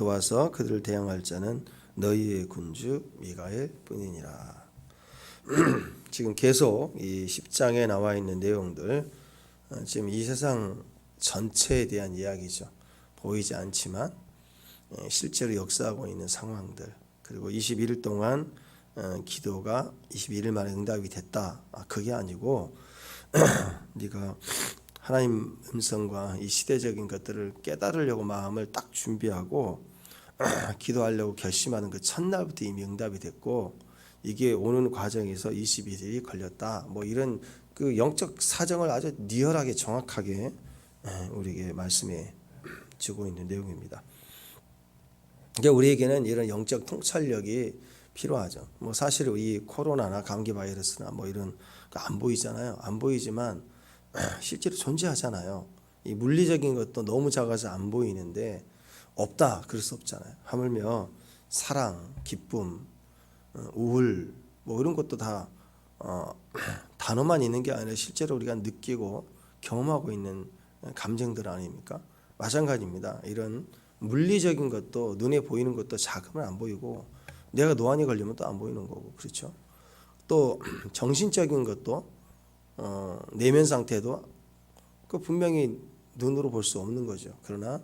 와서 그들을 대항할 자는 너희의 군주 미가엘 뿐이니라. 지금 계속 이 10장에 나와 있는 내용들, 지금 이 세상 전체에 대한 이야기죠. 보이지 않지만 실제로 역사하고 있는 상황들, 그리고 21일 동안 기도가 21일 만에 응답이 됐다. 그게 아니고 네가 하나님 음성과 이 시대적인 것들을 깨달으려고 마음을 딱 준비하고 기도하려고 결심하는 그 첫날부터 이미 응답이 됐고, 이게 오는 과정에서 21일이 걸렸다. 뭐 이런 그 영적 사정을 아주 리얼하게 정확하게 우리에게 말씀해 주고 있는 내용입니다. 이게 우리에게는 이런 영적 통찰력이 필요하죠. 뭐 사실 이 코로나나 감기 바이러스나 뭐 이런 거 안 보이잖아요. 안 보이지만 실제로 존재하잖아요. 이 물리적인 것도 너무 작아서 안 보이는데 없다 그럴 수 없잖아요. 하물며 사랑, 기쁨, 우울 뭐 이런 것도 다 단어만 있는 게 아니라 실제로 우리가 느끼고 경험하고 있는 감정들 아닙니까? 마찬가지입니다. 이런 물리적인 것도 눈에 보이는 것도 작으면 안 보이고, 내가 노안이 걸리면 또 안 보이는 거고, 그렇죠? 또 정신적인 것도 내면 상태도 그 분명히 눈으로 볼 수 없는 거죠. 그러나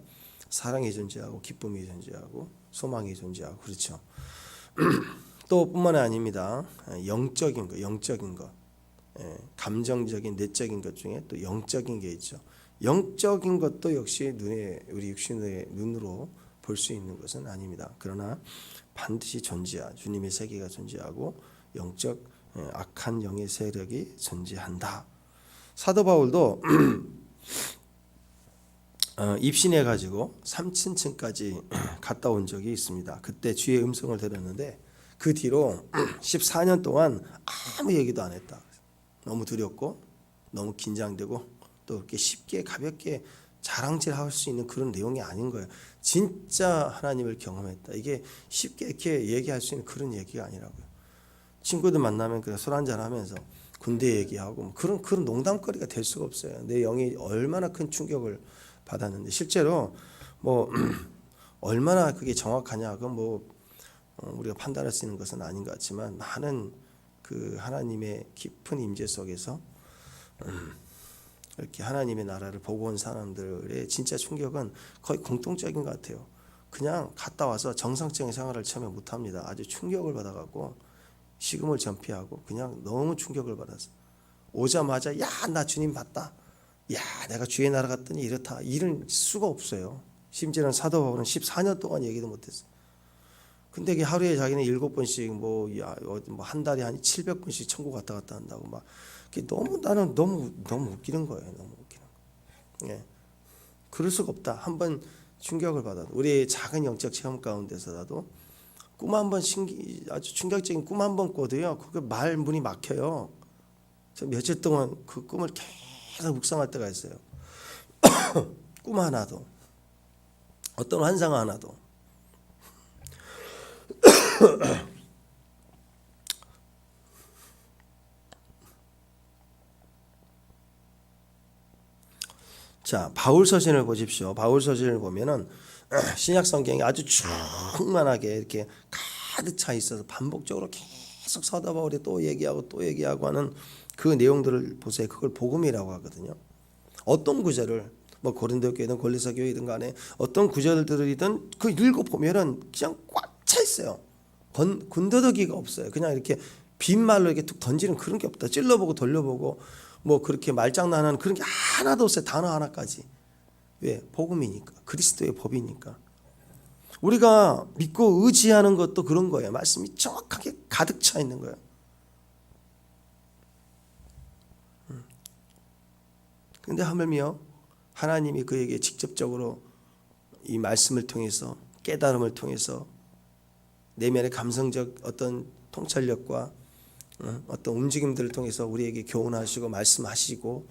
사랑이 존재하고 기쁨이 존재하고 소망이 존재하고, 그렇죠? 또 뿐만 아닙니다. 영적인 것, 감정적인 내적인 것 중에 또 영적인 게 있죠. 영적인 것도 역시 우리 육신의 눈으로 볼 수 있는 것은 아닙니다. 그러나 반드시 주님의 세계가 존재하고 영적 악한 영의 세력이 존재한다. 사도 바울도 입신해 가지고 3층까지 갔다 온 적이 있습니다. 그때 주의 음성을 들었는데 그 뒤로 14년 동안 아무 얘기도 안 했다. 너무 두렵고 너무 긴장되고 또 그렇게 쉽게 가볍게 자랑질할 수 있는 그런 내용이 아닌 거예요. 진짜 하나님을 경험했다. 이게 쉽게 이렇게 얘기할 수 있는 그런 얘기가 아니라고요. 친구들 만나면 그냥 술 한잔 하면서 군대 얘기하고 그런 농담거리가 될 수가 없어요. 내 영이 얼마나 큰 충격을 받았는데, 실제로 뭐 얼마나 그게 정확하냐, 그건 뭐 우리가 판단할 수 있는 것은 아닌 것 같지만, 많은 그 하나님의 깊은 임재 속에서 이렇게 하나님의 나라를 보고 온 사람들의 진짜 충격은 거의 공통적인 것 같아요. 그냥 갔다 와서 정상적인 생활을 처음에 못합니다. 아주 충격을 받아갖고 식음을 전폐하고 그냥 너무 충격을 받았어. 오자마자 야, 나 주님 봤다. 야, 내가 주의 나라 갔더니 이렇다. 이럴 수가 없어요. 심지어는 사도 바울은 14년 동안 얘기도 못했어. 근데 이게 하루에 자기는 7번씩 뭐 한 달에 한 700번씩 천국 왔다 갔다 한다고 막. 나는 너무 웃기는 거예요. 너무 웃기는 거. 예. 그럴 수가 없다. 한번 충격을 받아도, 우리의 작은 영적 체험 가운데서라도 꿈 한 번 아주 충격적인 꿈 한 번 꿔도요, 그게 말 문이 막혀요. 저 며칠 동안 그 꿈을 계속 묵상할 때가 있어요. 꿈 하나도, 어떤 환상 하나도. 자, 바울 서신을 보십시오. 바울 서신을 보면은 신약 성경이 아주 충만하게 이렇게 가득 차 있어서 반복적으로 계속 사도 바울이 또 얘기하고 하는 그 내용들을 보세요. 그걸 복음이라고 하거든요. 어떤 구절을 뭐 고린도 교회든 골로새 교회든 간에 어떤 구절들이든 그 읽어 보면은 그냥 꽉 차 있어요. 군더더기가 없어요. 그냥 이렇게 빈말로 이렇게 툭 던지는 그런 게 없다. 찔러보고 돌려보고 뭐 그렇게 말장난하는 그런 게 하나도 없어요. 단어 하나까지. 왜? 복음이니까. 그리스도의 법이니까. 우리가 믿고 의지하는 것도 그런 거예요. 말씀이 정확하게 가득 차 있는 거예요. 그런데 하물며 하나님이 그에게 직접적으로 이 말씀을 통해서, 깨달음을 통해서 내면의 감성적 어떤 통찰력과 어떤 움직임들을 통해서 우리에게 교훈하시고 말씀하시고,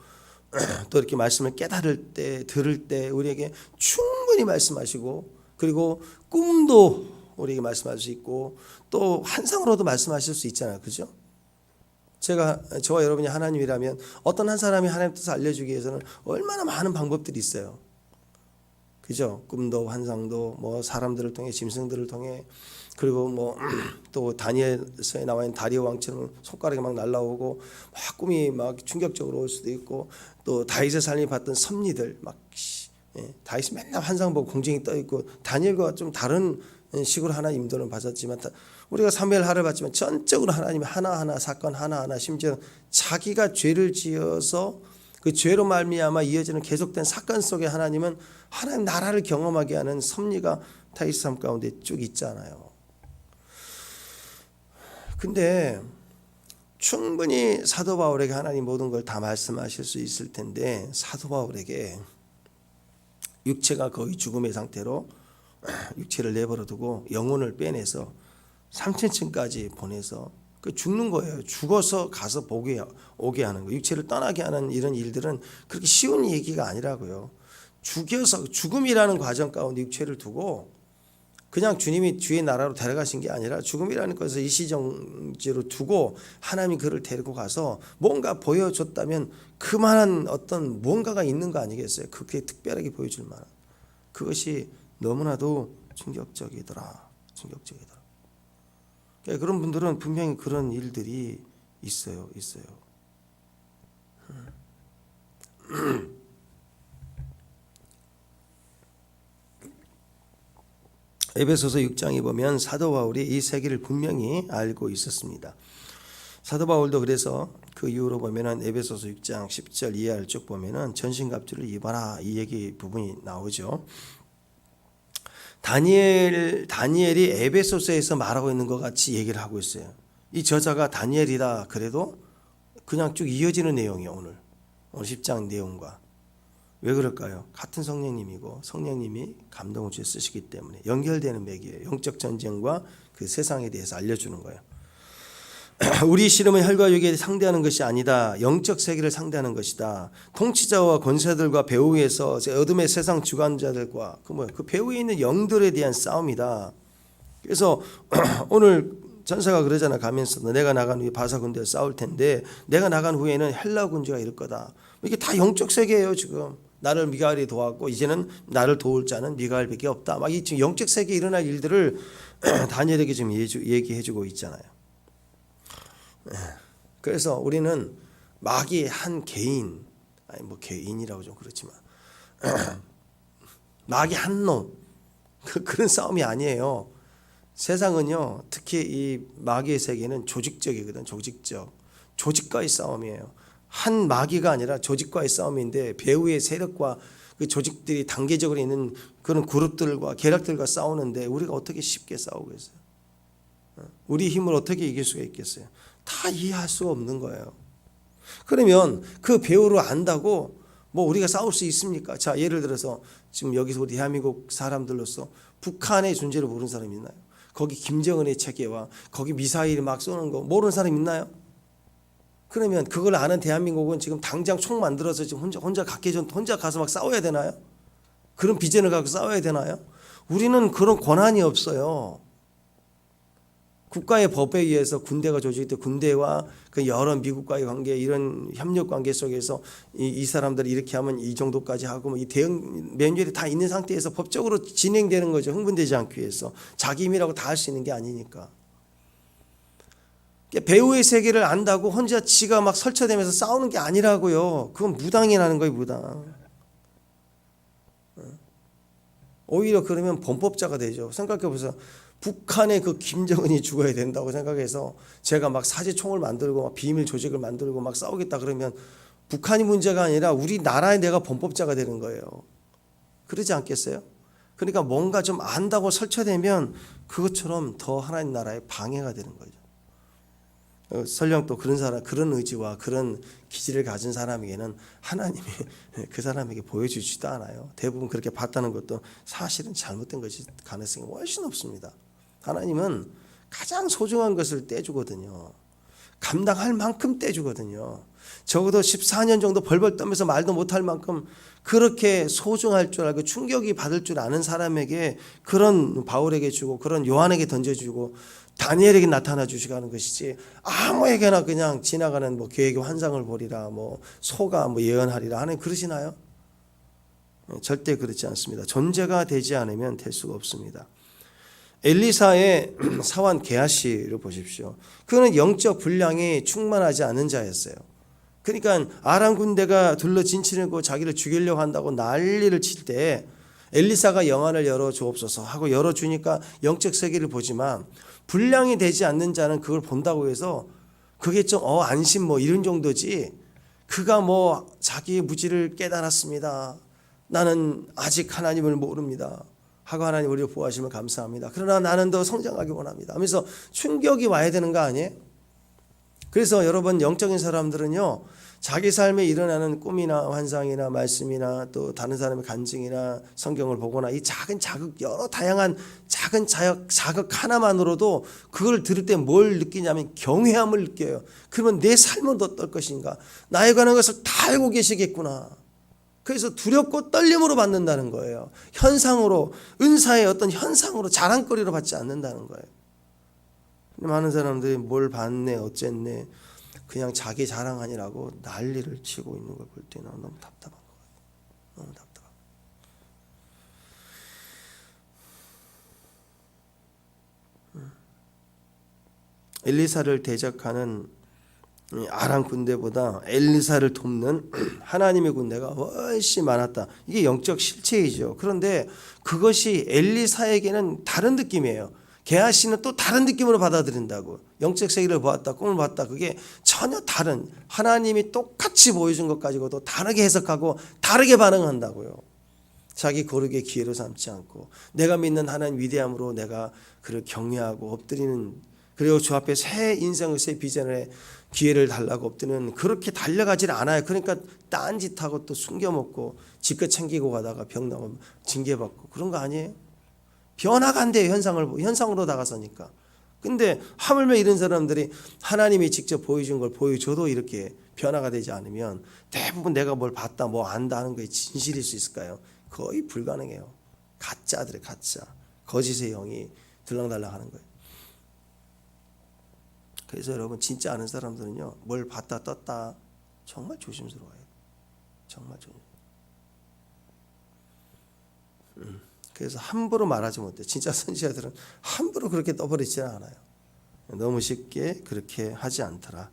또 이렇게 말씀을 깨달을 때, 들을 때 우리에게 충분히 말씀하시고, 그리고 꿈도 우리에게 말씀할 수 있고 또 환상으로도 말씀하실 수 있잖아요. 그죠? 저와 여러분이 하나님이라면 어떤 한 사람이 하나님 뜻을 알려주기 위해서는 얼마나 많은 방법들이 있어요. 그죠? 꿈도 환상도 뭐 사람들을 통해 짐승들을 통해 그리고 뭐 또 다니엘서에 나와 있는 다리오 왕처럼 손가락이 막 날라오고 막 꿈이 막 충격적으로 올 수도 있고 또 다윗의 삶이 봤던 섭리들 막 다윗이 맨날 환상 보고 공중에 떠 있고 다니엘과 좀 다른 식으로 하나님 인도를 받았지만 우리가 사무엘하를 봤지만 전적으로 하나님 하나하나 사건 하나하나 심지어 자기가 죄를 지어서 그 죄로 말미암아 이어지는 계속된 사건 속에 하나님은 하나님 나라를 경험하게 하는 섭리가 다윗 삶 가운데 쭉 있잖아요. 근데 충분히 사도 바울에게 하나님 모든 걸 다 말씀하실 수 있을 텐데 사도 바울에게 육체가 거의 죽음의 상태로 육체를 내버려 두고 영혼을 빼내서 3,000층까지 보내서 그 죽는 거예요. 죽어서 가서 오게 하는 거예요. 육체를 떠나게 하는 이런 일들은 그렇게 쉬운 얘기가 아니라고요. 죽여서 죽음이라는 과정 가운데 육체를 두고 그냥 주님이 주의 나라로 데려가신 게 아니라 죽음이라는 것을 일시정지로 두고 하나님이 그를 데리고 가서 뭔가 보여줬다면 그만한 어떤 뭔가가 있는 거 아니겠어요? 그게 특별하게 보여줄 만한 그것이 너무나도 충격적이더라. 그러니까 그런 분들은 분명히 그런 일들이 있어요. 에베소서 6장에 보면 사도 바울이 이 세계를 분명히 알고 있었습니다. 사도 바울도 그래서 그 이후로 보면은 에베소서 6장 10절 이하를 쭉 보면은 전신갑주를 입어라 이 얘기 부분이 나오죠. 다니엘이 에베소서에서 말하고 있는 것 같이 얘기를 하고 있어요. 이 저자가 다니엘이다 그래도 그냥 쭉 이어지는 내용이에요. 오늘 10장 내용과. 왜 그럴까요? 같은 성령님이고 성령님이 감동을 주어 쓰시기 때문에 연결되는 맥이에요. 영적 전쟁과 그 세상에 대해서 알려주는 거예요. 우리 씨름은 혈과 육에 상대하는 것이 아니다. 영적 세계를 상대하는 것이다. 통치자와 권세들과 배후 위에서 어둠의 세상 주관자들과 그 배후 위에 있는 영들에 대한 싸움이다. 그래서 오늘 전사가 그러잖아. 가면서 내가 나간 후에 바사 군대와 싸울 텐데 내가 나간 후에는 헬라 군주가 이럴 거다. 이게 다 영적 세계예요. 지금 나를 미가엘이 도왔고 이제는 나를 도울 자는 미가엘밖에 없다. 막 이 지금 영적 세계에 일어날 일들을 다니엘에게 지금 얘기해주고 있잖아요. 그래서 우리는 마귀의 한 개인, 아니 뭐 개인이라고 좀 그렇지만 마귀 한 놈 그런 싸움이 아니에요. 세상은요, 특히 이 마귀의 세계는 조직적이거든. 조직과의 싸움이에요. 한 마귀가 아니라 조직과의 싸움인데 배후의 세력과 그 조직들이 단계적으로 있는 그런 그룹들과 계략들과 싸우는데 우리가 어떻게 쉽게 싸우겠어요? 우리 힘을 어떻게 이길 수가 있겠어요? 다 이해할 수 없는 거예요. 그러면 그 배후를 안다고 뭐 우리가 싸울 수 있습니까? 자, 예를 들어서 지금 여기서 우리 대한민국 사람들로서 북한의 존재를 모르는 사람이 있나요? 거기 김정은의 체계와 거기 미사일 막 쏘는 거 모르는 사람 있나요? 그러면 그걸 아는 대한민국은 지금 당장 총 만들어서 지금 혼자 가서 막 싸워야 되나요? 그런 비전을 갖고 싸워야 되나요? 우리는 그런 권한이 없어요. 국가의 법에 의해서 군대가 조직돼 군대와 그 여러 미국과의 관계 이런 협력 관계 속에서 이 사람들이 이렇게 하면 이 정도까지 하고 뭐 이 대응 매뉴얼이 다 있는 상태에서 법적으로 진행되는 거죠. 흥분되지 않기 위해서 자기 힘이라고 다 할 수 있는 게 아니니까. 배후의 세계를 안다고 혼자 지가 막 설쳐대면서 싸우는 게 아니라고요. 그건 무당이 나는 거예요, 무당. 오히려 그러면 범법자가 되죠. 생각해보세요. 북한의 그 김정은이 죽어야 된다고 생각해서 제가 막 사제총을 만들고 막 비밀 조직을 만들고 막 싸우겠다 그러면 북한이 문제가 아니라 우리나라에 내가 범법자가 되는 거예요. 그러지 않겠어요? 그러니까 뭔가 좀 안다고 설쳐대면 그것처럼 더 하나님 나라에 방해가 되는 거죠. 설령 또 그런 사람, 그런 의지와 그런 기질을 가진 사람에게는 하나님이 그 사람에게 보여주지도 않아요. 대부분 그렇게 봤다는 것도 사실은 잘못된 것이 가능성이 훨씬 없습니다. 하나님은 가장 소중한 것을 떼주거든요. 감당할 만큼 떼주거든요. 적어도 14년 정도 벌벌 떠면서 말도 못할 만큼 그렇게 소중할 줄 알고 충격이 받을 줄 아는 사람에게 그런 바울에게 주고 그런 요한에게 던져주고 다니엘에게 나타나 주시고 하는 것이지 아무에게나 그냥 지나가는 뭐 계획의 환상을 보리라 뭐 소가 뭐 예언하리라 하는 그러시나요? 절대 그렇지 않습니다. 존재가 되지 않으면 될 수가 없습니다. 엘리사의 사환 게하시를 보십시오. 그는 영적 분량이 충만하지 않은 자였어요. 그러니까 아람 군대가 둘러 진치고 자기를 죽이려고 한다고 난리를 칠 때 엘리사가 영안을 열어주옵소서 하고 열어주니까 영적 세계를 보지만 분량이 되지 않는 자는 그걸 본다고 해서 그게 좀 안심 뭐 이런 정도지, 그가 뭐 자기의 무지를 깨달았습니다, 나는 아직 하나님을 모릅니다 하고 하나님 우리를 보호하시면 감사합니다, 그러나 나는 더 성장하기 원합니다 하면서 충격이 와야 되는 거 아니에요? 그래서 여러분, 영적인 사람들은요, 자기 삶에 일어나는 꿈이나 환상이나 말씀이나 또 다른 사람의 간증이나 성경을 보거나 이 작은 자극, 여러 다양한 작은 자극 하나만으로도 그걸 들을 때 뭘 느끼냐면 경외함을 느껴요. 그러면 내 삶은 어떨 것인가, 나에 관한 것을 다 알고 계시겠구나. 그래서 두렵고 떨림으로 받는다는 거예요. 현상으로, 은사의 어떤 현상으로, 자랑거리로 받지 않는다는 거예요. 많은 사람들이 뭘 봤네 어쨌네 그냥 자기 자랑하니라고 난리를 치고 있는 걸 볼 때는 너무 답답한 것 같아요. 너무 답답하고. 엘리사를 대적하는 아람 군대보다 엘리사를 돕는 하나님의 군대가 훨씬 많았다. 이게 영적 실체이죠. 그런데 그것이 엘리사에게는 다른 느낌이에요. 게하시는 또 다른 느낌으로 받아들인다고. 영적 세계를 보았다, 꿈을 봤다. 그게 전혀 다른, 하나님이 똑같이 보여준 것 가지고도 다르게 해석하고 다르게 반응한다고요. 자기 거룩의 기회로 삼지 않고 내가 믿는 하나님 위대함으로 내가 그를 경외하고 엎드리는, 그리고 주 앞에 새 인생의 새 비전의 기회를 달라고 엎드리는, 그렇게 달려가질 않아요. 그러니까 딴짓하고 또 숨겨먹고 지껏 챙기고 가다가 병 나오면 징계받고 그런 거 아니에요? 변화가 안 돼요. 현상으로 다가서니까. 근데 하물며 이런 사람들이 하나님이 직접 보여준 걸 보여줘도 이렇게 변화가 되지 않으면 대부분 내가 뭘 봤다 뭐 안다 하는 거에 진실일 수 있을까요? 거의 불가능해요. 가짜들의 가짜, 거짓의 영이 들락달락 하는 거예요. 그래서 여러분, 진짜 아는 사람들은요, 뭘 봤다 떴다 정말 조심스러워요. 정말 조심. 그래서 함부로 말하지 못해. 진짜 선지자들은 함부로 그렇게 떠버리지는 않아요. 너무 쉽게 그렇게 하지 않더라.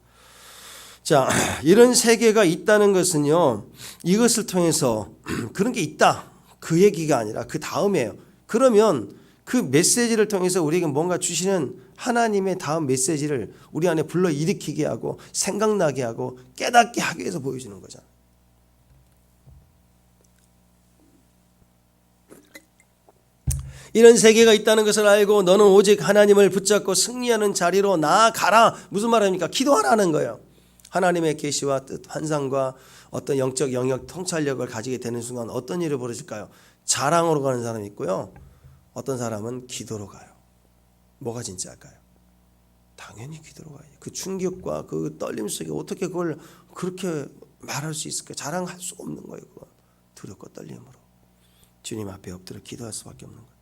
자, 이런 세계가 있다는 것은요, 이것을 통해서 그런 게 있다, 그 얘기가 아니라 그 다음이에요. 그러면 그 메시지를 통해서 우리에게 뭔가 주시는 하나님의 다음 메시지를 우리 안에 불러일으키게 하고 생각나게 하고 깨닫게 하기 위해서 보여주는 거잖아요. 이런 세계가 있다는 것을 알고 너는 오직 하나님을 붙잡고 승리하는 자리로 나아가라. 무슨 말입니까? 기도하라는 거예요. 하나님의 계시와 뜻, 환상과 어떤 영적 영역 통찰력을 가지게 되는 순간 어떤 일이 벌어질까요? 자랑으로 가는 사람이 있고요, 어떤 사람은 기도로 가요. 뭐가 진짜일까요? 당연히 기도로 가요. 그 충격과 그 떨림 속에 어떻게 그걸 그렇게 말할 수 있을까요? 자랑할 수 없는 거예요. 그거. 두렵고 떨림으로 주님 앞에 엎드려 기도할 수밖에 없는 거예요.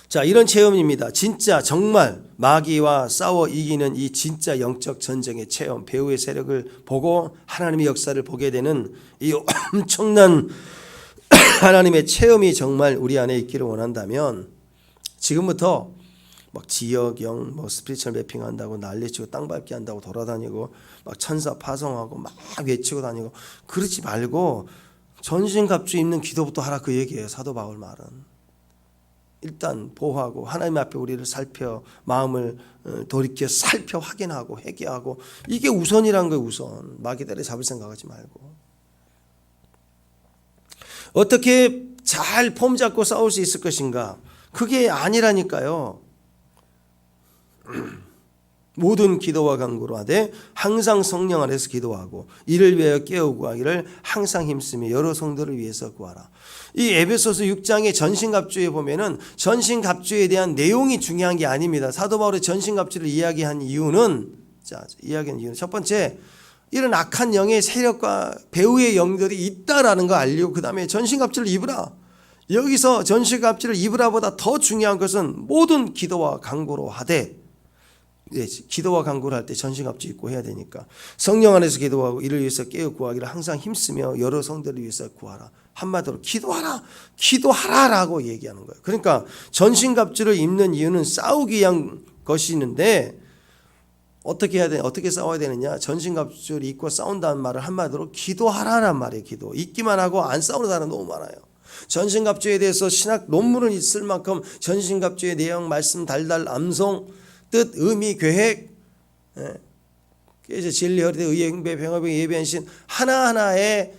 자, 이런 체험입니다. 진짜 정말 마귀와 싸워 이기는 이 진짜 영적 전쟁의 체험, 배후의 세력을 보고 하나님의 역사를 보게 되는 이 엄청난 하나님의 체험이 정말 우리 안에 있기를 원한다면 지금부터 막 지역영, 뭐 스피리추얼 매핑 한다고 난리치고 땅 밟기 한다고 돌아다니고 막 천사 파송하고 막 외치고 다니고 그러지 말고 전신갑주 입는 기도부터 하라, 그 얘기예요. 사도 바울 말은. 일단 보호하고 하나님 앞에 우리를 살펴, 마음을 돌이켜 살펴 확인하고 회개하고, 이게 우선이란 거예요. 우선 마귀들을 잡을 생각하지 말고. 어떻게 잘 폼 잡고 싸울 수 있을 것인가? 그게 아니라니까요. 모든 기도와 간구로 하되 항상 성령 안에서 기도하고 이를 위하여 깨어 구하기를 항상 힘쓰며 여러 성도를 위해서 구하라. 이 에베소서 6장의 전신갑주에 보면은 전신갑주에 대한 내용이 중요한 게 아닙니다. 사도 바울의 전신갑주를 이야기한 이유는, 첫 번째, 이런 악한 영의 세력과 배후의 영들이 있다라는 거 알리고, 그 다음에 전신갑주를 입으라. 여기서 전신갑주를 입으라보다 더 중요한 것은 모든 기도와 간구로 하되 기도와 간구를 할 때 전신갑주 입고 해야 되니까 성령 안에서 기도하고 이를 위해서 깨어 구하기를 항상 힘쓰며 여러 성도를 위해서 구하라. 한마디로 기도하라라고 얘기하는 거예요. 그러니까 전신갑주를 입는 이유는 싸우기 위한 것이 있는데 어떻게 해야 돼? 어떻게 싸워야 되느냐? 전신갑주를 입고 싸운다는 말을 한마디로 기도하라란 말이에요. 기도. 입기만 하고 안 싸우는 사람 너무 많아요. 전신갑주에 대해서 신학 논문을 쓸 만큼 전신갑주의 내용, 말씀, 달달, 암송, 뜻, 의미, 계획, 이제 진리, 허리대, 의의, 응배, 병합, 예배, 헌신 하나하나의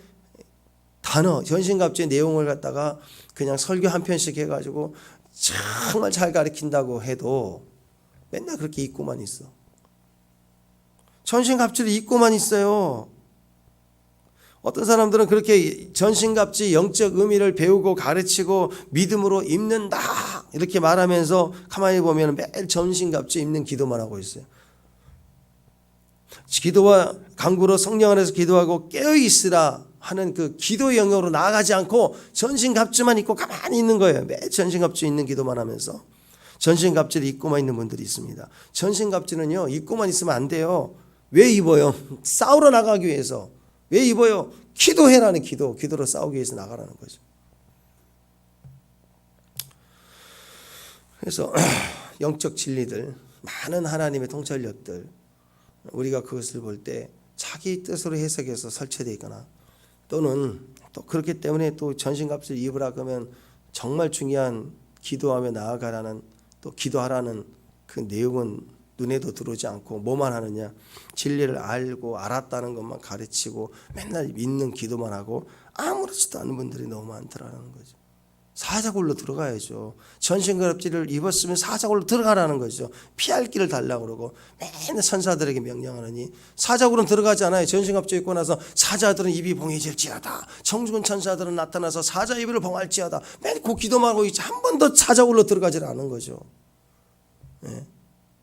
단어, 전신갑주의 내용을 갖다가 그냥 설교 한 편씩 해가지고 정말 잘 가르친다고 해도 맨날 그렇게 입고만 있어. 전신갑주를 입고만 있어요. 어떤 사람들은 그렇게 전신갑주 영적 의미를 배우고 가르치고 믿음으로 입는다 이렇게 말하면서 가만히 보면 매일 전신갑주 입는 기도만 하고 있어요. 기도와 간구로 성령 안에서 기도하고 깨어있으라 하는 그 기도 영역으로 나아가지 않고 전신갑주만 입고 가만히 있는 거예요. 매일 전신갑주 있는 기도만 하면서 전신갑주를 입고만 있는 분들이 있습니다. 전신갑주는요 입고만 있으면 안 돼요. 왜 입어요? 싸우러 나가기 위해서. 왜 입어요? 기도해라는 기도로 싸우기 위해서 나가라는 거죠. 그래서 영적 진리들, 많은 하나님의 통찰력들, 우리가 그것을 볼 때 자기 뜻으로 해석해서 설치되어 있거나 또는 또 그렇기 때문에 또 전신갑주를 입으라 그러면 정말 중요한 기도하며 나아가라는 또 기도하라는 그 내용은 눈에도 들어오지 않고 뭐만 하느냐, 진리를 알고 알았다는 것만 가르치고 맨날 믿는 기도만 하고 아무렇지도 않은 분들이 너무 많더라는 거죠. 사자굴로 들어가야죠. 전신갑주를 입었으면 사자굴로 들어가라는 거죠. 피할 길을 달라고 그러고 맨날 천사들에게 명령하느니 사자굴은 들어가지 않아요. 전신갑주 입고 나서 사자들은 입이 봉해질지어다, 청중은 천사들은 나타나서 사자 입을 봉할지어다, 맨날 그 기도만 하고 있지 한 번도 사자굴로 들어가지 않은 거죠. 네.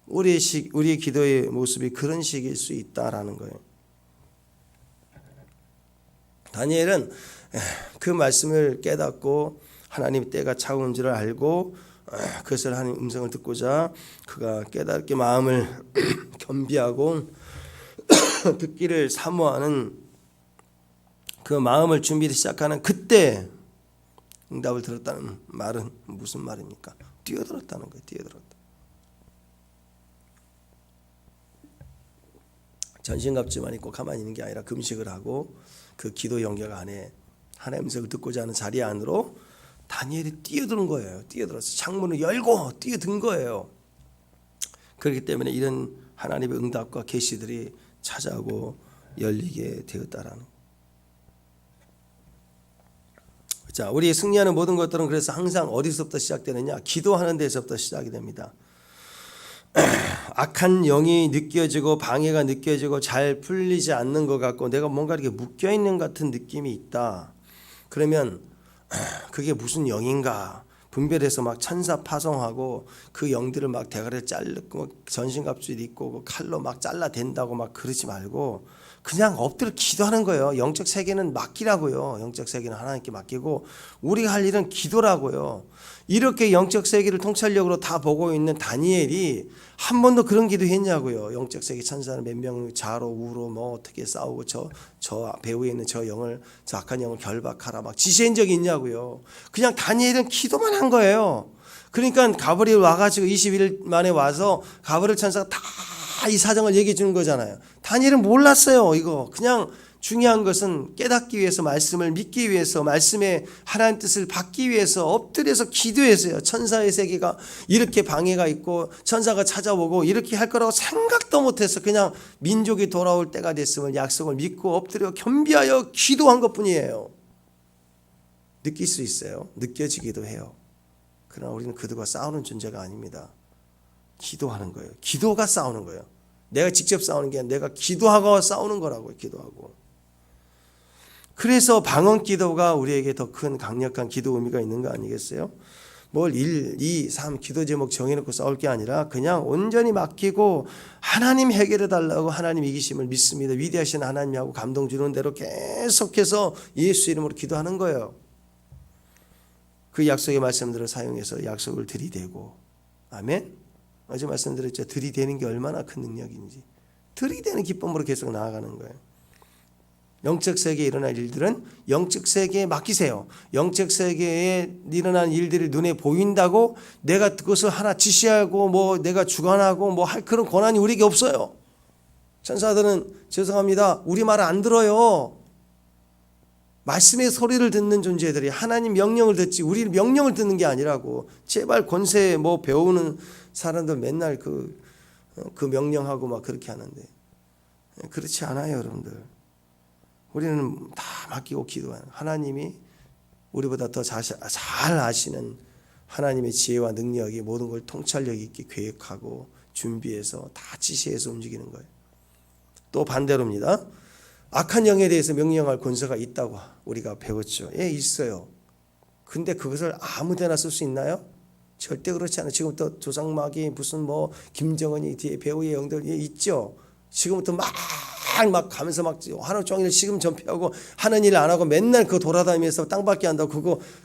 우리의 기도의 모습이 그런 식일 수 있다라는 거예요. 다니엘은 그 말씀을 깨닫고 하나님 때가 차오는 줄을 알고 그것을 하나님 음성을 듣고자 그가 깨닫게 마음을 겸비하고 듣기를 사모하는 그 마음을 준비를 시작하는 그때 응답을 들었다는 말은 무슨 말입니까? 뛰어들었다는 거예요. 뛰어들었다. 전신갑주만 입고 가만히 있는 게 아니라 금식을 하고 그 기도 영역 안에 하나님의 음성을 듣고자 하는 자리 안으로 다니엘이 뛰어드는 거예요. 뛰어들어서 창문을 열고 뛰어든 거예요. 그렇기 때문에 이런 하나님의 응답과 계시들이 찾아오고 열리게 되었다라는. 자, 우리 승리하는 모든 것들은 그래서 항상 어디서부터 시작되느냐? 기도하는 데서부터 시작이 됩니다. 악한 영이 느껴지고 방해가 느껴지고 잘 풀리지 않는 것 같고 내가 뭔가 이렇게 묶여있는 같은 느낌이 있다. 그러면 그게 무슨 영인가 분별해서 막 천사 파송하고 그 영들을 막 대가리를 자르고 전신갑주를 입고 칼로 막 잘라댄다고 막 그러지 말고 그냥 엎드려 기도하는 거예요. 영적 세계는 맡기라고요. 영적 세계는 하나님께 맡기고 우리가 할 일은 기도라고요. 이렇게 영적 세계를 통찰력으로 다 보고 있는 다니엘이 한 번도 그런 기도했냐고요. 영적 세계 천사는 몇 명 좌로 우로 뭐 어떻게 싸우고 저 배후에 있는 저 악한 영을 결박하라 막 지시한 적이 있냐고요. 그냥 다니엘은 기도만 한 거예요. 그러니까 가브리엘 와가지고 21일 만에 와서 가브리엘 천사가 다 이 사정을 얘기해 주는 거잖아요. 다니엘은 몰랐어요. 이거 그냥 중요한 것은 깨닫기 위해서 말씀을 믿기 위해서 말씀의 하나님 뜻을 받기 위해서 엎드려서 기도했어요. 천사의 세계가 이렇게 방해가 있고 천사가 찾아오고 이렇게 할 거라고 생각도 못해서 그냥 민족이 돌아올 때가 됐음을 약속을 믿고 엎드려 겸비하여 기도한 것뿐이에요. 느낄 수 있어요. 느껴지기도 해요. 그러나 우리는 그들과 싸우는 존재가 아닙니다. 기도하는 거예요. 기도가 싸우는 거예요. 내가 직접 싸우는 게 아니라 내가 기도하고 싸우는 거라고요. 기도하고. 그래서 방언 기도가 우리에게 더 큰 강력한 기도 의미가 있는 거 아니겠어요? 뭘 1, 2, 3 기도 제목 정해놓고 싸울 게 아니라 그냥 온전히 맡기고 하나님 해결해 달라고 하나님 이기심을 믿습니다. 위대하신 하나님하고 감동 주는 대로 계속해서 예수 이름으로 기도하는 거예요. 그 약속의 말씀들을 사용해서 약속을 들이대고 아멘. 어제 말씀드렸죠. 들이대는 게 얼마나 큰 능력인지. 들이대는 기쁨으로 계속 나아가는 거예요. 영적 세계에 일어날 일들은 영적 세계에 맡기세요. 영적 세계에 일어난 일들이 눈에 보인다고 내가 그것을 하나 지시하고 뭐 내가 주관하고 뭐 할 그런 권한이 우리에게 없어요. 천사들은 죄송합니다. 우리 말 안 들어요. 말씀의 소리를 듣는 존재들이 하나님 명령을 듣지 우리 명령을 듣는 게 아니라고. 제발 권세 뭐 배우는 사람들 맨날 그 명령하고 막 그렇게 하는데 그렇지 않아요, 여러분들. 우리는 다 맡기고 기도하는 하나님이 우리보다 더 잘 아시는 하나님의 지혜와 능력이 모든 걸 통찰력 있게 계획하고 준비해서 다 지시해서 움직이는 거예요. 또 반대로입니다. 악한 영에 대해서 명령할 권세가 있다고 우리가 배웠죠. 예, 있어요. 근데 그것을 아무 데나 쓸 수 있나요? 절대 그렇지 않아요. 지금부터 조상마귀 무슨 뭐 김정은이 뒤에 배우의 영들 있죠. 지금부터 막 가면서 막 하루 종일 시금 전폐하고 하는 일 안 하고 맨날 그거 돌아다니면서 땅밟기 한다고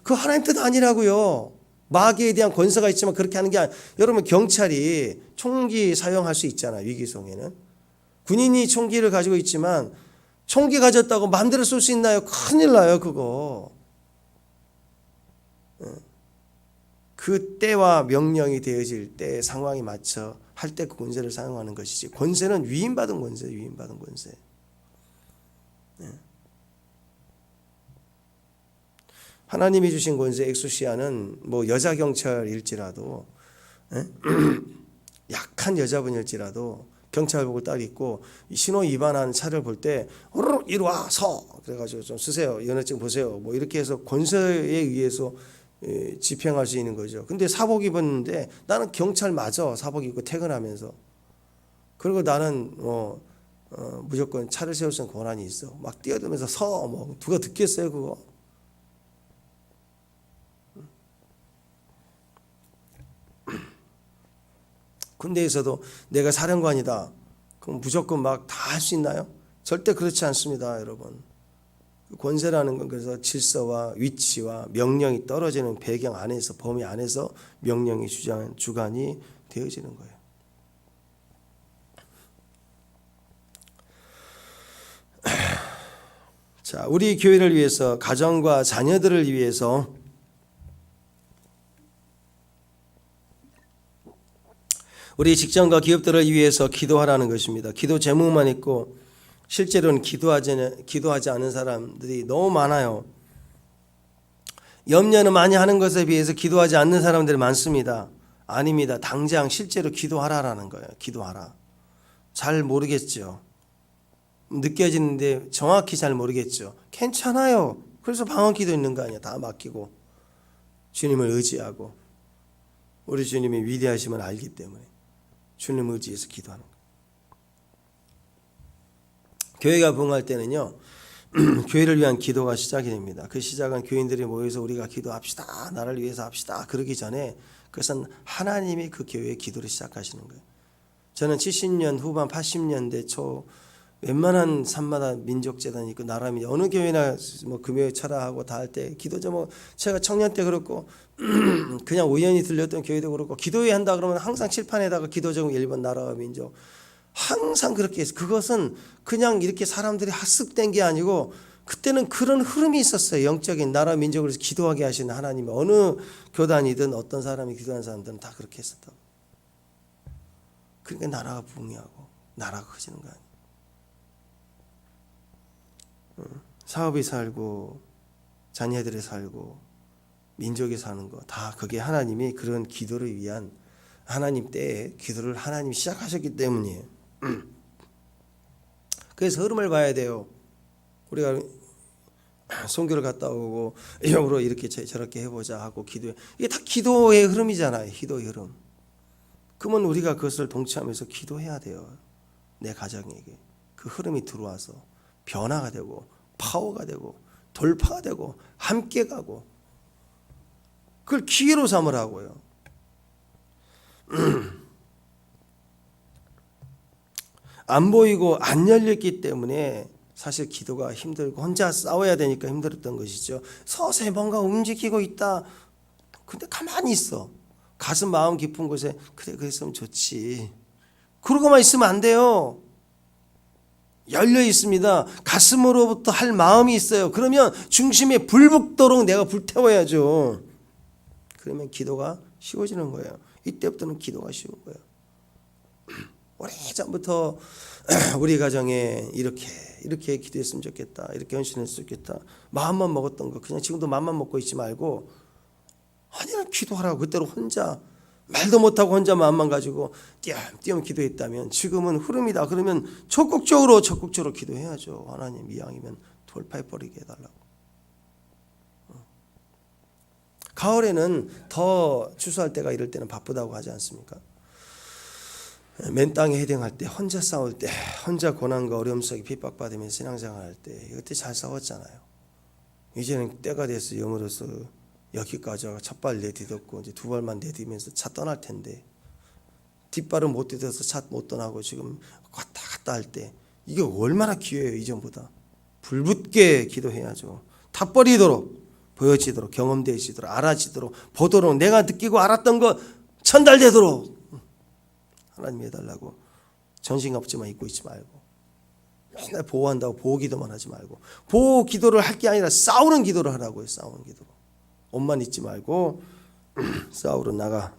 그거 하나님 뜻 아니라고요. 마귀에 대한 권세가 있지만 그렇게 하는 게 아니에요. 여러분 경찰이 총기 사용할 수 있잖아요. 위기성에는. 군인이 총기를 가지고 있지만 총기 가졌다고 마음대로 쏠 수 있나요? 큰일 나요, 그거. 그 때와 명령이 되어질 때 상황에 맞춰 할 때 그 권세를 사용하는 것이지. 권세는 위임받은 권세, 위임받은 권세. 하나님이 주신 권세 엑소시아는 뭐 여자 경찰일지라도 약한 여자분일지라도 경찰복을 딱 입고 신호 위반한 차를 볼 때 이리 와 서 그래가지고 좀 쓰세요 면허증 보세요 뭐 이렇게 해서 권세에 의해서 집행할 수 있는 거죠. 근데 사복 입었는데 나는 경찰 맞아 사복 입고 퇴근하면서 그리고 나는 무조건 차를 세울 수 있는 권한이 있어 막 뛰어들면서 서 뭐 누가 듣겠어요 그거? 군대에서도 내가 사령관이다. 그럼 무조건 막 다 할 수 있나요? 절대 그렇지 않습니다, 여러분. 권세라는 건 그래서 질서와 위치와 명령이 떨어지는 배경 안에서 범위 안에서 명령이 주관이 되어지는 거예요. 자, 우리 교회를 위해서 가정과 자녀들을 위해서 우리 직장과 기업들을 위해서 기도하라는 것입니다. 기도 제목만 있고 실제로는 기도하지 않은 사람들이 너무 많아요. 염려는 많이 하는 것에 비해서 기도하지 않는 사람들이 많습니다. 아닙니다. 당장 실제로 기도하라라는 거예요. 기도하라. 잘 모르겠죠. 느껴지는데 정확히 잘 모르겠죠. 괜찮아요. 그래서 방언기도 있는 거 아니야. 다 맡기고 주님을 의지하고 우리 주님이 위대하심을 알기 때문에 주님 의지해서 기도하는 거예요. 교회가 부흥할 때는요. 교회를 위한 기도가 시작이 됩니다. 그 시작은 교인들이 모여서 우리가 기도합시다. 나를 위해서 합시다. 그러기 전에 그것은 하나님이 그 교회의 기도를 시작하시는 거예요. 저는 70년 후반 80년대 초 웬만한 산마다 민족재단이 있고 나라미 어느 교회나 뭐 금요일 철야하고 다 할 때 기도 제목 제가 청년 때 그렇고 그냥 우연히 들렸던 교회도 그렇고 기도회 한다 그러면 항상 칠판에다가 기도 제목 1번 나라와 민족 항상 그렇게 해서 그것은 그냥 이렇게 사람들이 학습된 게 아니고 그때는 그런 흐름이 있었어요. 영적인 나라 민족을 위해서 기도하게 하시는 하나님이 어느 교단이든 어떤 사람이 기도하는 사람들은 다 그렇게 했었다. 그러니까 나라가 부흥하고 나라가 커지는 거 아니에요. 사업이 살고 자녀들이 살고 민족이 사는 거 다 그게 하나님이 그런 기도를 위한 하나님 때에 기도를 하나님이 시작하셨기 때문이에요. 그래서 흐름을 봐야 돼요. 우리가 선교를 갔다 오고 영으로 이렇게 저렇게 해보자 하고 기도해. 이게 다 기도의 흐름이잖아요. 기도의 흐름. 그러면 우리가 그것을 동참해서 기도해야 돼요. 내 가정에게 그 흐름이 들어와서 변화가 되고 파워가 되고 돌파가 되고 함께 가고 그걸 기회로 삼으라고요. 안 보이고 안 열렸기 때문에 사실 기도가 힘들고 혼자 싸워야 되니까 힘들었던 것이죠. 서서히 뭔가 움직이고 있다. 근데 가만히 있어. 가슴 마음 깊은 곳에 그래 그랬으면 좋지. 그러고만 있으면 안 돼요. 열려 있습니다. 가슴으로부터 할 마음이 있어요. 그러면 중심에 불 붙도록 내가 불태워야죠. 그러면 기도가 쉬워지는 거예요. 이때부터는 기도가 쉬운 거예요. 오래전부터 우리 가정에 이렇게 기도했으면 좋겠다. 이렇게 헌신했으면 좋겠다. 마음만 먹었던 거 그냥 지금도 마음만 먹고 있지 말고 아니야 기도하라고. 그때로 혼자 말도 못하고 혼자 마음만 가지고 띄엄띄엄 기도했다면 지금은 흐름이다. 그러면 적극적으로 기도해야죠. 하나님 이왕이면 돌파해버리게 해달라고. 가을에는 더 추수할 때가 이럴 때는 바쁘다고 하지 않습니까? 맨 땅에 헤딩할 때, 혼자 싸울 때, 혼자 고난과 어려움 속에 핍박받으면서 신앙생활할 때 그때 잘 싸웠잖아요. 이제는 때가 돼서 영으로서 여기까지 와서 첫 발 내딛었고 이제 두 발만 내딛으면서 차 떠날 텐데 뒷발은 못 디뎌서 차 못 떠나고 지금 왔다 갔다 할 때 이게 얼마나 기회예요. 이전보다 불붙게 기도해야죠. 다 버리도록 보여지도록 경험되지도록 알아지도록 보도록 내가 느끼고 알았던 거 전달되도록 하나님 해달라고. 전신갑주만 입고 있지 말고 맨날 보호한다고 보호기도만 하지 말고 보호기도를 할 게 아니라 싸우는 기도를 하라고요. 싸우는 기도. 옷만 입지 말고 싸우러 나가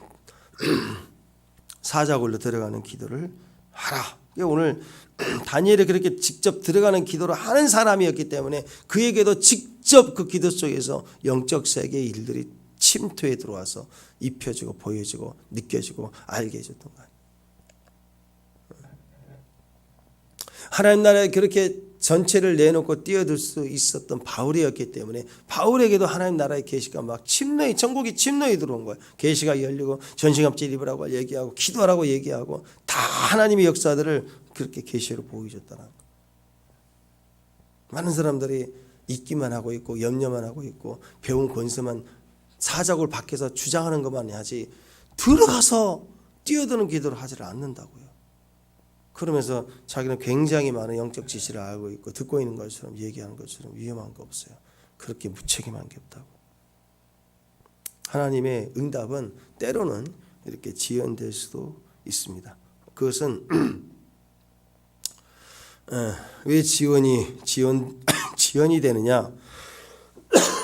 사자굴로 들어가는 기도를 하라. 오늘 다니엘이 그렇게 직접 들어가는 기도를 하는 사람이었기 때문에 그에게도 직접 그 기도 속에서 영적 세계의 일들이 침투해 들어와서 입혀지고 보여지고 느껴지고 알게 해줬던 거예요. 하나님 나라에 그렇게 전체를 내놓고 뛰어들 수 있었던 바울이었기 때문에 바울에게도 하나님 나라의 계시가 막 침노에 천국이 침노에 들어온 거예요. 계시가 열리고 전신갑주를 입으라고 얘기하고 기도하라고 얘기하고 다 하나님의 역사들을 그렇게 계시로 보여줬다는 거예요. 많은 사람들이 잊기만 하고 있고 염려만 하고 있고 배운 권세만 사자굴 밖에서 주장하는 것만 하지 들어가서 뛰어드는 기도를 하지를 않는다고요. 그러면서 자기는 굉장히 많은 영적 지시를 알고 있고 듣고 있는 것처럼 얘기하는 것처럼 위험한 거 없어요. 그렇게 무책임한 게 없다고. 하나님의 응답은 때로는 이렇게 지연될 수도 있습니다. 그것은 왜 지연이 되느냐?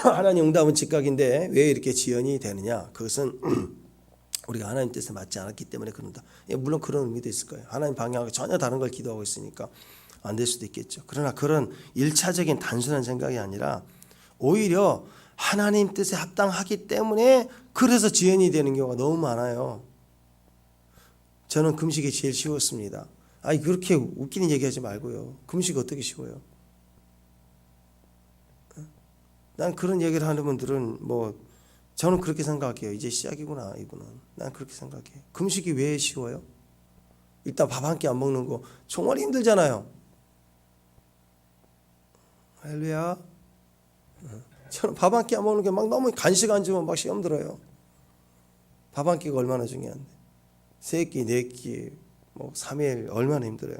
하나님 응답은 즉각인데 왜 이렇게 지연이 되느냐? 그것은 우리가 하나님 뜻에 맞지 않았기 때문에 그런다. 물론 그런 의미도 있을 거예요. 하나님 방향하고 전혀 다른 걸 기도하고 있으니까 안 될 수도 있겠죠. 그러나 그런 일차적인 단순한 생각이 아니라 오히려 하나님 뜻에 합당하기 때문에 그래서 지연이 되는 경우가 너무 많아요. 저는 금식이 제일 쉬웠습니다. 아니 그렇게 웃기는 얘기하지 말고요. 금식 어떻게 쉬워요? 난 그런 얘기를 하는 분들은 저는 그렇게 생각해요. 이제 시작이구나 이분은. 난 그렇게 생각해요. 금식이 왜 쉬워요? 일단 밥 한 끼 안 먹는 거 정말 힘들잖아요. 할렐루야. 저는 밥 한 끼 안 먹는 게 막 너무 간식 안 주면 막 시험 들어요. 밥 한 끼가 얼마나 중요한데. 3끼, 4끼, 3일 얼마나 힘들어요.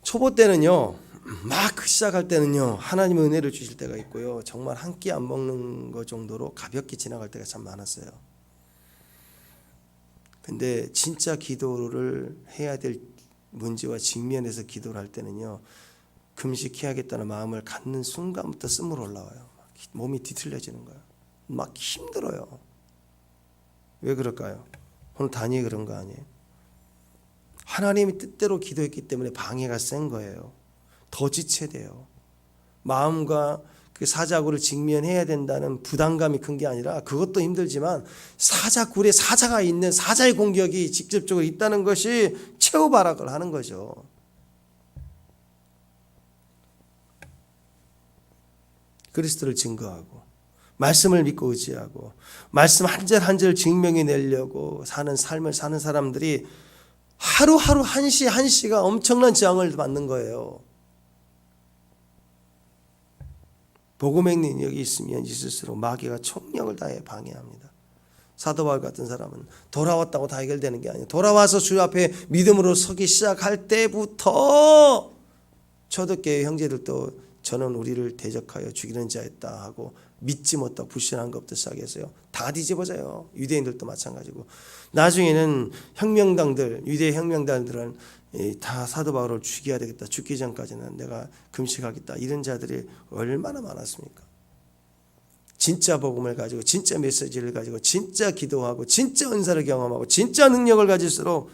초보 때는요. 막 시작할 때는요. 하나님의 은혜를 주실 때가 있고요. 정말 한 끼 안 먹는 것 정도로 가볍게 지나갈 때가 참 많았어요. 근데 진짜 기도를 해야 될 문제와 직면해서 기도를 할 때는요. 금식해야겠다는 마음을 갖는 순간부터 쓴물 올라와요. 몸이 뒤틀려지는 거예요. 막 힘들어요. 왜 그럴까요? 오늘 다니엘 그런 거 아니에요? 하나님이 뜻대로 기도했기 때문에 방해가 센 거예요. 더 지체돼요. 마음과 그 사자굴을 직면해야 된다는 부담감이 큰 게 아니라 그것도 힘들지만 사자굴에 사자가 있는 사자의 공격이 직접적으로 있다는 것이 최후발악을 하는 거죠. 그리스도를 증거하고 말씀을 믿고 의지하고 말씀 한 절 한 절 증명해 내려고 사는 삶을 사는 사람들이 하루하루 한시가 엄청난 저항을 받는 거예요. 복음의 능력이 있으면 있을수록 마귀가 총력을 다해 방해합니다. 사도 바울 같은 사람은 돌아왔다고 다 해결되는 게 아니에요. 돌아와서 주 앞에 믿음으로 서기 시작할 때부터 초대교회 형제들도 저는 우리를 대적하여 죽이는 자였다 하고 믿지 못하고 불신한 것부터 시작해서요. 다 뒤집어져요. 유대인들도 마찬가지고. 나중에는 혁명당들, 유대 혁명당들은 다 사도 바울을 죽여야 되겠다. 죽기 전까지는 내가 금식하겠다. 이런 자들이 얼마나 많았습니까? 진짜 복음을 가지고 진짜 메시지를 가지고 진짜 기도하고 진짜 은사를 경험하고 진짜 능력을 가질수록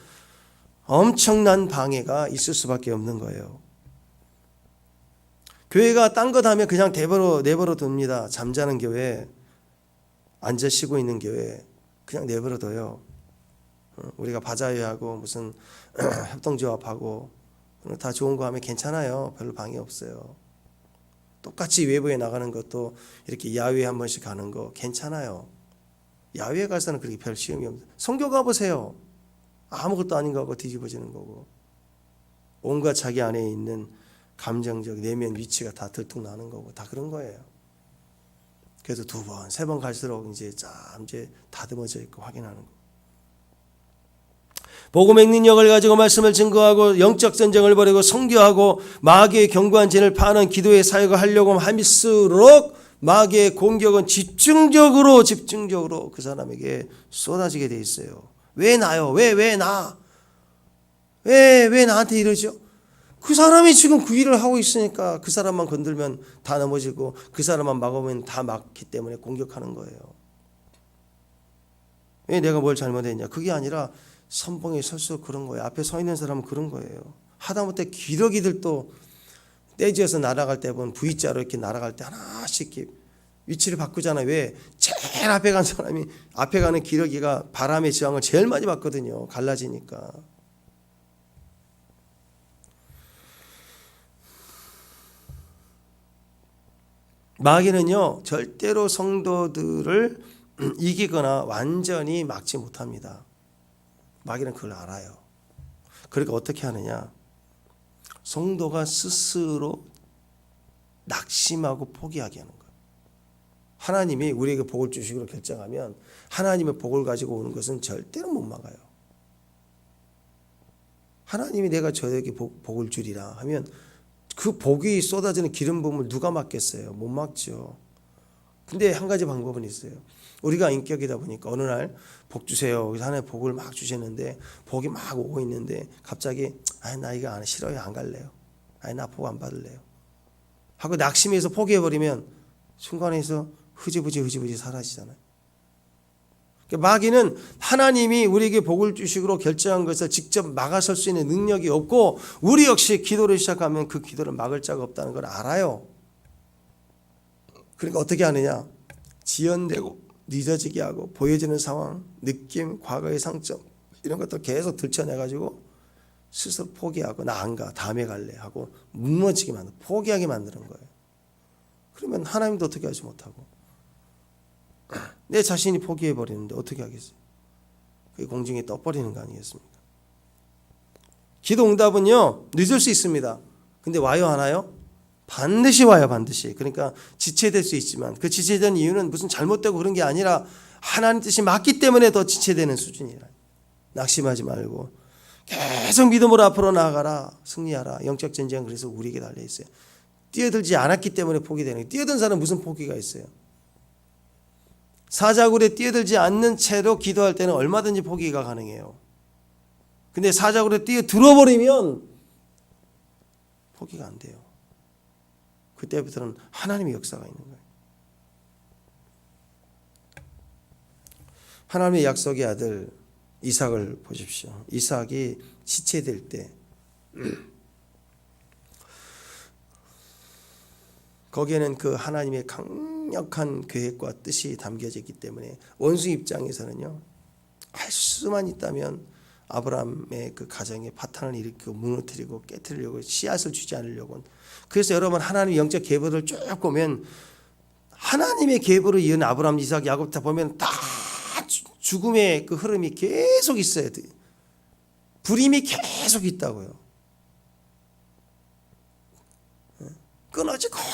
엄청난 방해가 있을 수밖에 없는 거예요. 교회가 딴 것 하면 그냥 내버려 둡니다. 잠자는 교회, 앉아 쉬고 있는 교회 그냥 내버려 둬요. 우리가 바자회하고 무슨 협동조합하고 다 좋은 거 하면 괜찮아요. 별로 방해 없어요. 똑같이 외부에 나가는 것도 이렇게 야외에 한 번씩 가는 거 괜찮아요. 야외에 가서는 그렇게 별 시험이 없어요. 선교 가보세요. 아무것도 아닌 거하고 뒤집어지는 거고 온갖 자기 안에 있는 감정적 내면 위치가 다 들통나는 거고 다 그런 거예요. 그래서 2번, 3번 갈수록 이제 다듬어져 있고 확인하는 거. 복음의 능력을 가지고 말씀을 증거하고 영적 전쟁을 벌이고 선교하고 마귀의 견고한 진을 파는 기도의 사역을 하려고 할수록 마귀의 공격은 집중적으로 그 사람에게 쏟아지게 돼 있어요. 왜 나요? 왜 나? 왜 나한테 이러죠? 그 사람이 지금 그 일을 하고 있으니까 그 사람만 건들면 다 넘어지고 그 사람만 막으면 다 막기 때문에 공격하는 거예요. 왜 내가 뭘 잘못했냐? 그게 아니라 선봉에 설수록 그런 거예요. 앞에 서 있는 사람은 그런 거예요. 하다못해 기러기들도 떼지어서 날아갈 때 보면 V자로 이렇게 날아갈 때 하나씩 이렇게 위치를 바꾸잖아요. 왜? 제일 앞에 간 사람이 앞에 가는 기러기가 바람의 저항을 제일 많이 받거든요. 갈라지니까. 마귀는요 절대로 성도들을 이기거나 완전히 막지 못합니다. 마귀는 그걸 알아요. 그러니까 어떻게 하느냐? 성도가 스스로 낙심하고 포기하게 하는 거예요. 하나님이 우리에게 복을 주시기로 결정하면 하나님의 복을 가지고 오는 것은 절대로 못 막아요. 하나님이 내가 저에게 복을 주리라 하면 그 복이 쏟아지는 기름 부음을 누가 막겠어요? 못 막죠. 근데 한 가지 방법은 있어요. 우리가 인격이다 보니까 어느 날 복 주세요. 그래서 하나님 복을 막 주셨는데 복이 막 오고 있는데 갑자기 나 이거 안 싫어요. 안 갈래요. 나 복 안 받을래요. 하고 낙심해서 포기해버리면 순간에서 흐지부지 사라지잖아요. 마귀는 하나님이 우리에게 복을 주시기로 결정한 것을 직접 막아설 수 있는 능력이 없고 우리 역시 기도를 시작하면 그 기도를 막을 자가 없다는 걸 알아요. 그러니까 어떻게 하느냐? 지연되고 늦어지게 하고 보여지는 상황, 느낌, 과거의 상점 이런 것들 계속 들춰내가지고 스스로 포기하고 나 안 가, 다음에 갈래 하고 무너지게 만들고 포기하게 만드는 거예요. 그러면 하나님도 어떻게 하지 못하고 내 자신이 포기해버리는데 어떻게 하겠어요? 그게 공중에 떠버리는 거 아니겠습니까? 기도 응답은요 늦을 수 있습니다. 근데 와요 안 와요? 반드시 와요. 반드시. 그러니까 지체될 수 있지만 그 지체된 이유는 무슨 잘못되고 그런 게 아니라 하나님 뜻이 맞기 때문에 더 지체되는 수준이라. 낙심하지 말고 계속 믿음으로 앞으로 나아가라. 승리하라. 영적 전쟁은 그래서 우리에게 달려 있어요. 뛰어들지 않았기 때문에 포기되는 거예요. 뛰어든 사람은 무슨 포기가 있어요? 사자굴에 뛰어들지 않는 채로 기도할 때는 얼마든지 포기가 가능해요. 근데 사자굴에 뛰어들어버리면 포기가 안 돼요. 그때부터는 하나님의 역사가 있는 거예요. 하나님의 약속의 아들 이삭을 보십시오. 이삭이 지체될 때 거기에는 그 하나님의 강력한 계획과 뜻이 담겨져 있기 때문에 원수 입장에서는요 할 수만 있다면 아브라함의 그 가정에 파탄을 일으키고 무너뜨리고 깨뜨리려고 씨앗을 주지 않으려고. 그래서 여러분 하나님의 영적 계보를 쭉 보면 하나님의 계보를 이은 아브라함, 이삭, 야곱 다 보면 다 죽음의 그 흐름이 계속 있어야 돼요. 불임이 계속 있다고요.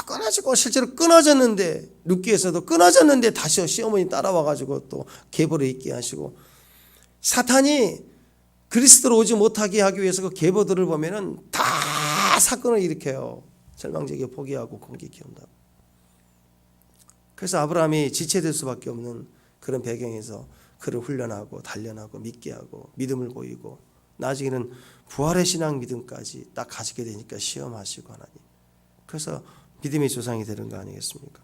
끊어지고 실제로 끊어졌는데 룻기에서도 끊어졌는데 다시 시어머니 따라와가지고 또 계보를 있게 하시고 사탄이 그리스도로 오지 못하게 하기 위해서 그 계보들을 보면은 다 사건을 일으켜요. 절망적이게 포기하고 공격해 온다고. 그래서 아브라함이 지체될 수밖에 없는 그런 배경에서 그를 훈련하고 단련하고 믿게 하고 믿음을 보이고 나중에는 부활의 신앙 믿음까지 딱 가지게 되니까 시험하시고 하나님. 그래서 믿음의 조상이 되는 거 아니겠습니까?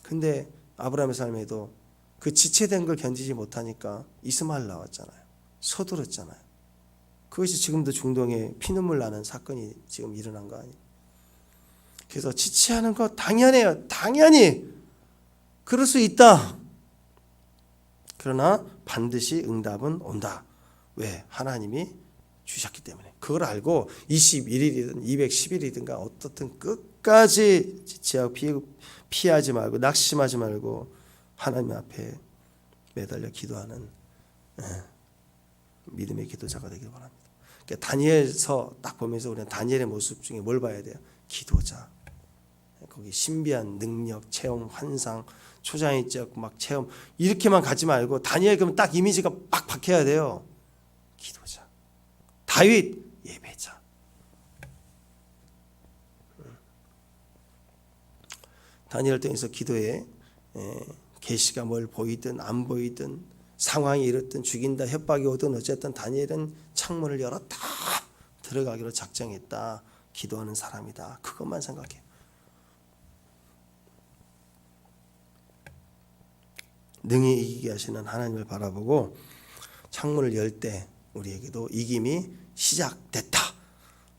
근데 아브라함의 삶에도 그 지체된 걸 견디지 못하니까 이스마엘 나왔잖아요. 서둘렀잖아요. 그것이 지금도 중동에 피눈물 나는 사건이 지금 일어난 거 아니에요. 그래서 지체하는 거 당연해요. 당연히 그럴 수 있다. 그러나 반드시 응답은 온다. 왜? 하나님이 주셨기 때문에. 그걸 알고 21일이든 210일이든가 어떻든 끝까지 지체하고 피하지 말고 낙심하지 말고 하나님 앞에 매달려 기도하는 믿음의 기도자가 되길 바랍니다. 그러니까 다니엘서 딱 보면서 우리는 다니엘의 모습 중에 뭘 봐야 돼요? 기도자. 거기 신비한 능력, 체험, 환상, 초자연적 막 체험 이렇게만 가지 말고 다니엘 그러면 딱 이미지가 빡 박혀야 돼요. 기도자. 다윗 예배자. 다니엘 통해서 기도에 계시가 뭘 보이든 안 보이든 상황이 이렇든 죽인다 협박이 오든 어쨌든 다니엘은 창문을 열었다 들어가기로 작정했다. 기도하는 사람이다. 그것만 생각해요. 능히 이기게 하시는 하나님을 바라보고 창문을 열 때 우리에게도 이김이 시작됐다.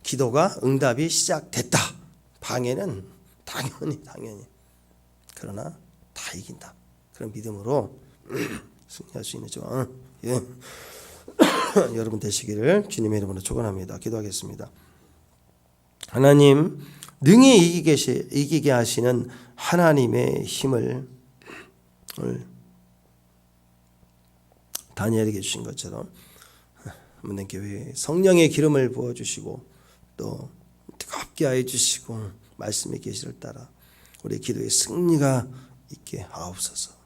기도가 응답이 시작됐다. 방해는 당연히 그러나 다 이긴다. 그런 믿음으로 승리할 수 있는 죠. 예. 여러분 되시기를 주님의 이름으로 축원합니다. 기도하겠습니다. 하나님 능히 이기게 하시는 하나님의 힘을 다니엘에게 주신 것처럼 문된 교회에 성령의 기름을 부어주시고 또 뜨겁게 하여 주시고 말씀의 계시를 따라 우리 기도의 승리가 있게 하옵소서.